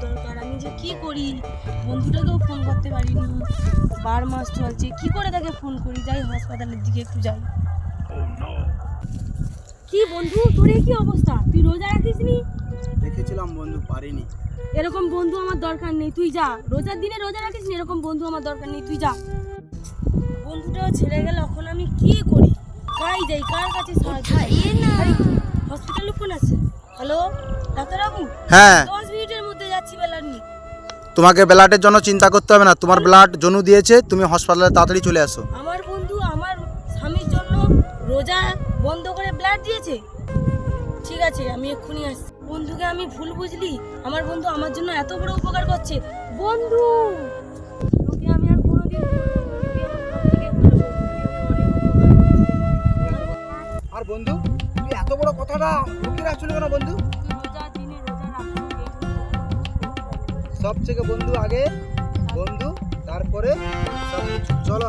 দরকার, আমি যে কি করি, বন্ধুটাকেও ফোন করতে পারিনি, 12 মাস চলছে, কি করে তাকে ফোন করি? যাই হাসপাতালের দিকে একটু যাই। কি বন্ধু, তোর কি অবস্থা? তুই রোজা রাখিস নি? দেখেছিলাম বন্ধু, পারিনি। এরকম বন্ধু আমার দরকার নেই, তুই যা। রোজার দিনে রোজা রাখিস নি, এরকম বন্ধু আমার দরকার নেই, তুই যা। বন্ধুটাও ছেড়ে গেল, এখন আমি কি করি? যাই কার কাছে সাহায্য? হসপিটালে ফোন আছে। হ্যালো ডাক্তারবাবু, হ্যাঁ, 10 মিনিটের মধ্যে যাচ্ছি, বেলার নি। তোমাকে ব্লাডের জন্য চিন্তা করতে হবে না, তোমার ব্লাড জনু দিয়েছে, তুমি হাসপাতালে তাড়াতাড়ি চলে আসো। আমার বন্ধু আমার স্বামীর জন্য রোজা বন্ধ করে ব্লাড দিয়েছে। ঠিক আছে, আমি এক্ষুনি আসছি। বন্ধুকে আমি ভুল বুঝলি, আমার বন্ধু আমার জন্য এত বড় উপকার করছে। বন্ধু, তোকে আমি আর কোনোদিন ভুলবো না, তুই আমার সবথেকে ভালো বন্ধু, তুই আমাকে অনেক উপকার করেছিস। আর বন্ধু, তুই এত বড় কথাটা লুকিয়ে রাখছিল কেন বন্ধু? তুই রোজার দিনে রোজা রাখিস, এই জন্য সব থেকে বন্ধু আগে, বন্ধু তারপরে সব কিছু। চলো